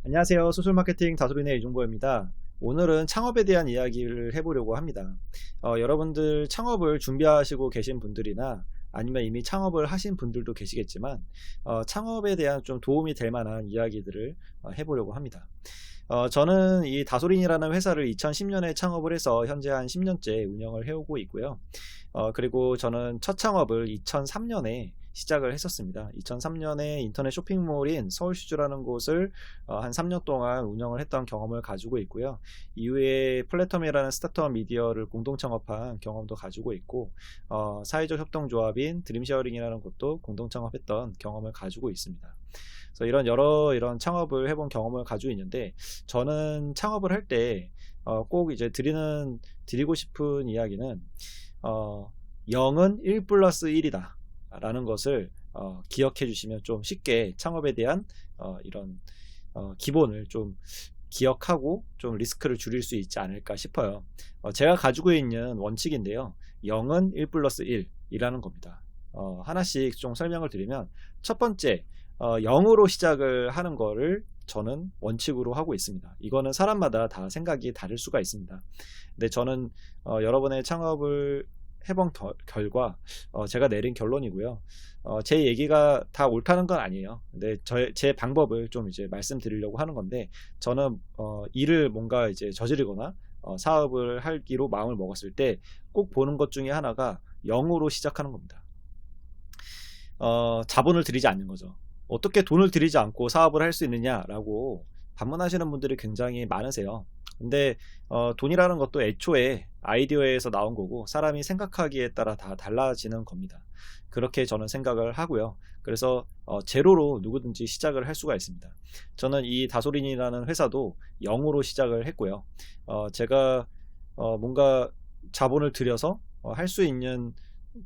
안녕하세요. 수술마케팅 다솔인의 이종보입니다. 오늘은 창업에 대한 이야기를 해보려고 합니다. 여러분들 창업을 준비하시고 계신 분들이나 아니면 이미 창업을 하신 분들도 계시겠지만 창업에 대한 좀 도움이 될 만한 이야기들을 해보려고 합니다. 저는 이 다솔인이라는 회사를 2010년에 창업을 해서 현재 한 10년째 운영을 해오고 있고요. 그리고 저는 첫 창업을 2003년에 시작을 했었습니다. 2003년에 인터넷 쇼핑몰인 서울슈즈라는 곳을 한 3년 동안 운영을 했던 경험을 가지고 있고요. 이후에 플랫텀이라는 스타트업 미디어를 공동 창업한 경험도 가지고 있고, 사회적 협동조합인 드림쉐어링이라는 곳도 공동 창업했던 경험을 가지고 있습니다. 그래서 이런 창업을 해본 경험을 가지고 있는데, 저는 창업을 할 때 꼭 이제 드리고 싶은 이야기는 0은 1 플러스 1이다 라는 것을 기억해 주시면 좀 쉽게 창업에 대한 이런 기본을 좀 기억하고 좀 리스크를 줄일 수 있지 않을까 싶어요. 제가 가지고 있는 원칙인데요. 0은 1 플러스 1이라는 겁니다. 하나씩 좀 설명을 드리면, 첫 번째, 0으로 시작을 하는 거를 저는 원칙으로 하고 있습니다. 이거는 사람마다 다 생각이 다를 수가 있습니다. 근데 저는 여러 번의 창업을 해본 결과 제가 내린 결론이고요. 제 얘기가 다 옳다는 건 아니에요. 근데 제 방법을 좀 이제 말씀드리려고 하는 건데, 저는 일을 뭔가 이제 저지르거나 사업을 하기로 마음을 먹었을 때 꼭 보는 것 중에 하나가 0으로 시작하는 겁니다. 자본을 들이지 않는 거죠. 어떻게 돈을 들이지 않고 사업을 할 수 있느냐라고 반문하시는 분들이 굉장히 많으세요. 근데 돈이라는 것도 애초에 아이디어에서 나온 거고, 사람이 생각하기에 따라 다 달라지는 겁니다. 그렇게 저는 생각을 하고요. 그래서 제로로 누구든지 시작을 할 수가 있습니다. 저는 이 다솔인이라는 회사도 0으로 시작을 했고요. 제가 뭔가 자본을 들여서 할 수 있는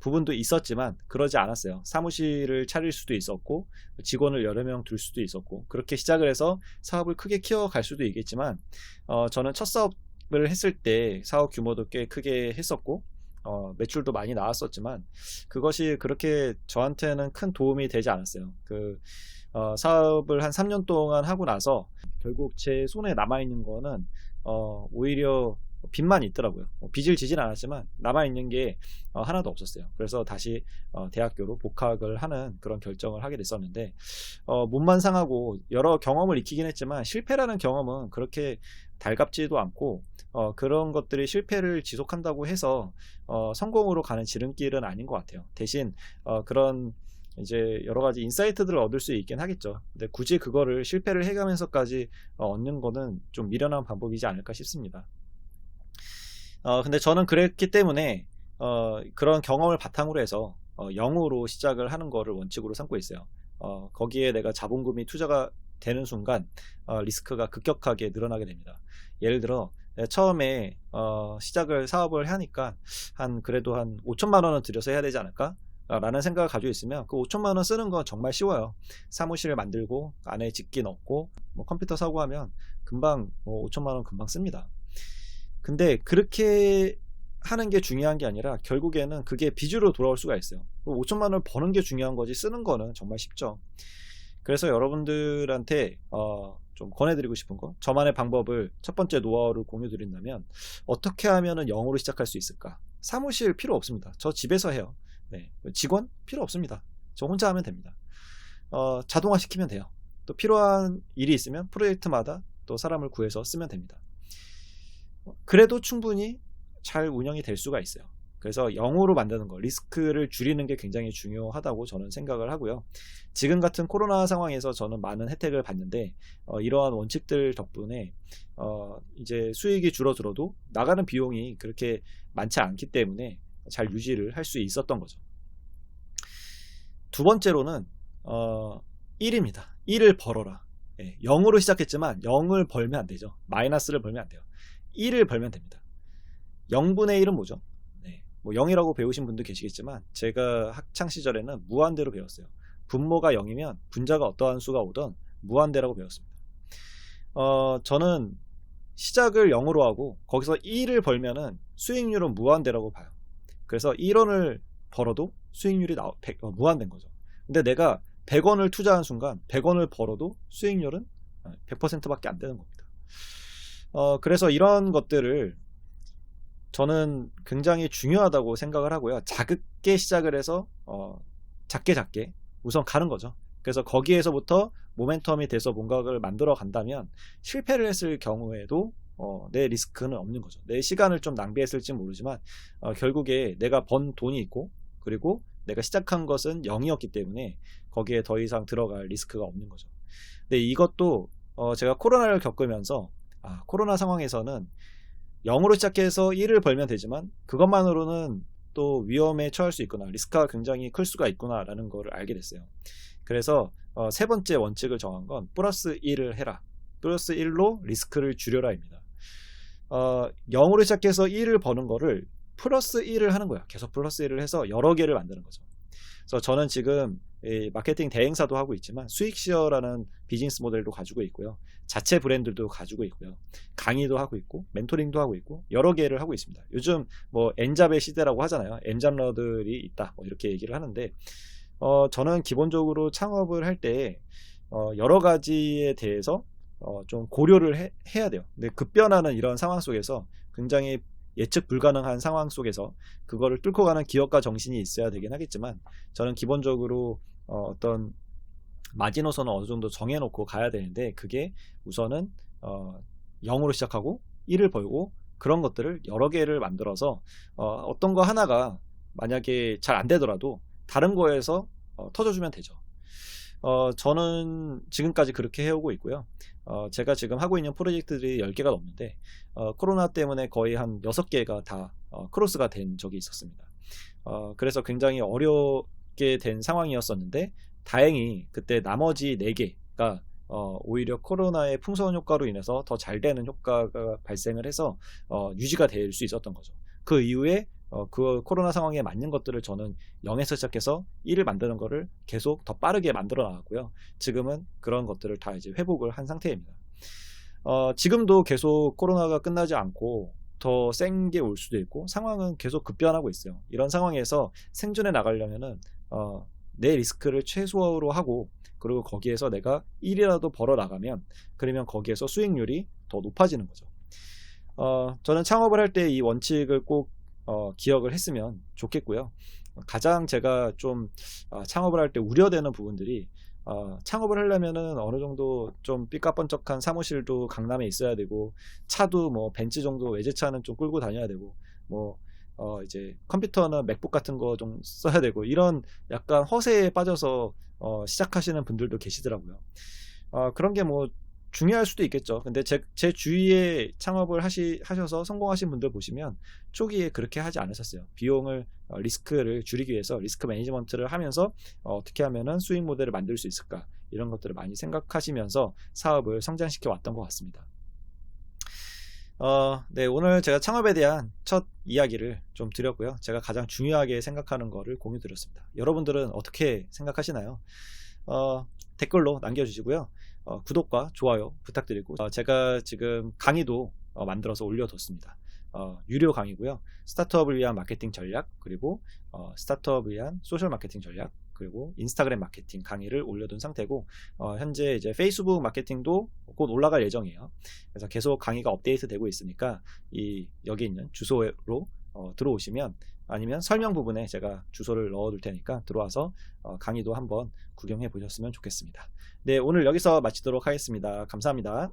부분도 있었지만 그러지 않았어요. 사무실을 차릴 수도 있었고, 직원을 여러 명 둘 수도 있었고, 그렇게 시작을 해서 사업을 크게 키워갈 수도 있겠지만, 저는 첫 사업을 했을 때 사업 규모도 꽤 크게 했었고, 매출도 많이 나왔었지만 그것이 그렇게 저한테는 큰 도움이 되지 않았어요. 사업을 한 3년 동안 하고 나서 결국 제 손에 남아있는 거는 오히려 빚만 있더라고요. 빚을 지진 않았지만 남아있는 게 하나도 없었어요. 그래서 다시 대학교로 복학을 하는 그런 결정을 하게 됐었는데, 몸만 상하고 여러 경험을 익히긴 했지만 실패라는 경험은 그렇게 달갑지도 않고, 그런 것들이 실패를 지속한다고 해서 성공으로 가는 지름길은 아닌 것 같아요. 대신 그런 이제 여러 가지 인사이트들을 얻을 수 있긴 하겠죠. 근데 굳이 그거를 실패를 해가면서까지 얻는 거는 좀 미련한 방법이지 않을까 싶습니다. 근데 저는 그랬기 때문에 그런 경험을 바탕으로 해서 0으로 시작을 하는 거를 원칙으로 삼고 있어요. 거기에 내가 자본금이 투자가 되는 순간 리스크가 급격하게 늘어나게 됩니다. 예를 들어 처음에 사업을 하니까 그래도 한 5천만 원은 들여서 해야 되지 않을까? 라는 생각을 가지고 있으면 그 5천만 원 쓰는 건 정말 쉬워요. 사무실을 만들고 안에 집기 넣고 뭐 컴퓨터 사고 하면 금방 5천만 원 금방 씁니다. 근데 그렇게 하는 게 중요한 게 아니라 결국에는 그게 빚으로 돌아올 수가 있어요. 5천만 원을 버는 게 중요한 거지 쓰는 거는 정말 쉽죠. 그래서 여러분들한테 좀 권해드리고 싶은 거, 저만의 방법을, 첫 번째 노하우를 공유 드린다면, 어떻게 하면은 0으로 시작할 수 있을까? 사무실 필요 없습니다. 저 집에서 해요. 네, 직원 필요 없습니다. 저 혼자 하면 됩니다. 자동화 시키면 돼요. 또 필요한 일이 있으면 프로젝트마다 또 사람을 구해서 쓰면 됩니다. 그래도 충분히 잘 운영이 될 수가 있어요. 그래서 0으로 만드는 거, 리스크를 줄이는 게 굉장히 중요하다고 저는 생각을 하고요. 지금 같은 코로나 상황에서 저는 많은 혜택을 봤는데, 이러한 원칙들 덕분에 이제 수익이 줄어들어도 나가는 비용이 그렇게 많지 않기 때문에 잘 유지를 할 수 있었던 거죠. 두 번째로는 1입니다. 1을 벌어라. 0으로 시작했지만 0을 벌면 안 되죠. 마이너스를 벌면 안 돼요. 1을 벌면 됩니다. 0분의 1은 뭐죠? 뭐 0이라고 배우신 분도 계시겠지만 제가 학창 시절에는 무한대로 배웠어요. 분모가 0이면 분자가 어떠한 수가 오든 무한대라고 배웠습니다. 저는 시작을 0으로 하고 거기서 1을 벌면은 수익률은 무한대라고 봐요. 그래서 1원을 벌어도 수익률이 무한대인 거죠. 근데 내가 100원을 투자한 순간 100원을 벌어도 수익률은 100%밖에 안 되는 겁니다. 그래서 이런 것들을 저는 굉장히 중요하다고 생각을 하고요. 작게 시작을 해서 작게 우선 가는 거죠. 그래서 거기에서부터 모멘텀이 돼서 뭔가를 만들어 간다면 실패를 했을 경우에도 내 리스크는 없는 거죠. 내 시간을 좀 낭비했을지 모르지만 결국에 내가 번 돈이 있고, 그리고 내가 시작한 것은 0이었기 때문에 거기에 더 이상 들어갈 리스크가 없는 거죠. 근데 이것도 제가 코로나를 겪으면서 코로나 상황에서는 0으로 시작해서 1을 벌면 되지만 그것만으로는 또 위험에 처할 수 있구나, 리스크가 굉장히 클 수가 있구나 라는 걸 알게 됐어요. 그래서 세 번째 원칙을 정한 건 플러스 1을 해라, 플러스 1로 리스크를 줄여라입니다. 0으로 시작해서 1을 버는 거를 플러스 1을 하는 거야. 계속 플러스 1을 해서 여러 개를 만드는 거죠. 그래서 저는 지금 마케팅 대행사도 하고 있지만 수익시어라는 비즈니스 모델도 가지고 있고요. 자체 브랜드도 가지고 있고요. 강의도 하고 있고 멘토링도 하고 있고 여러 개를 하고 있습니다. 요즘 뭐 엔잡의 시대라고 하잖아요. 엔잡러들이 있다, 이렇게 얘기를 하는데 저는 기본적으로 창업을 할 때 여러 가지에 대해서 좀 고려를 해야 돼요. 근데 급변하는 이런 상황 속에서, 굉장히 예측 불가능한 상황 속에서 그거를 뚫고 가는 기업가 정신이 있어야 되긴 하겠지만, 저는 기본적으로 어떤 마지노선은 어느 정도 정해놓고 가야 되는데, 그게 우선은 0으로 시작하고 1을 벌고, 그런 것들을 여러 개를 만들어서 어떤 거 하나가 만약에 잘 안 되더라도 다른 거에서 터져주면 되죠. 저는 지금까지 그렇게 해오고 있고요. 제가 지금 하고 있는 프로젝트들이 10개가 넘는데 코로나 때문에 거의 한 6개가 다 크로스가 된 적이 있었습니다. 그래서 굉장히 어렵게 된 상황이었었는데, 다행히 그때 나머지 4개가 오히려 코로나의 풍선 효과로 인해서 더 잘 되는 효과가 발생을 해서 유지가 될 수 있었던 거죠. 그 이후에 그 코로나 상황에 맞는 것들을 저는 0에서 시작해서 1을 만드는 거를 계속 더 빠르게 만들어 나갔고요. 지금은 그런 것들을 다 이제 회복을 한 상태입니다. 지금도 계속 코로나가 끝나지 않고 더 센 게 올 수도 있고, 상황은 계속 급변하고 있어요. 이런 상황에서 생존해 나가려면은 내 리스크를 최소화로 하고, 그리고 거기에서 내가 1이라도 벌어 나가면, 그러면 거기에서 수익률이 더 높아지는 거죠. 저는 창업을 할 때 이 원칙을 꼭 기억을 했으면 좋겠고요. 가장 제가 좀 창업을 할 때 우려되는 부분들이, 창업을 하려면은 어느 정도 좀 삐까뻔쩍한 사무실도 강남에 있어야 되고, 차도 뭐 벤츠 정도 외제차는 좀 끌고 다녀야 되고, 뭐 이제 컴퓨터나 맥북 같은 거 좀 써야 되고, 이런 약간 허세에 빠져서 시작하시는 분들도 계시더라고요. 그런 게 뭐 중요할 수도 있겠죠. 근데 제 주위에 창업을 하셔서 성공하신 분들 보시면 초기에 그렇게 하지 않으셨어요. 비용을 리스크를 줄이기 위해서 리스크 매니지먼트를 하면서 어떻게 하면은 수익 모델을 만들 수 있을까, 이런 것들을 많이 생각하시면서 사업을 성장시켜 왔던 것 같습니다. 네, 오늘 제가 창업에 대한 첫 이야기를 좀 드렸고요. 제가 가장 중요하게 생각하는 거를 공유 드렸습니다. 여러분들은 어떻게 생각하시나요? 댓글로 남겨주시고요. 구독과 좋아요 부탁드리고, 제가 지금 강의도 만들어서 올려뒀습니다. 유료 강의고요. 스타트업을 위한 마케팅 전략, 그리고 스타트업을 위한 소셜 마케팅 전략, 그리고 인스타그램 마케팅 강의를 올려둔 상태고, 현재 이제 페이스북 마케팅도 곧 올라갈 예정이에요. 그래서 계속 강의가 업데이트 되고 있으니까 여기 있는 주소로 들어오시면, 아니면 설명 부분에 제가 주소를 넣어둘 테니까 들어와서 강의도 한번 구경해 보셨으면 좋겠습니다. 네, 오늘 여기서 마치도록 하겠습니다. 감사합니다.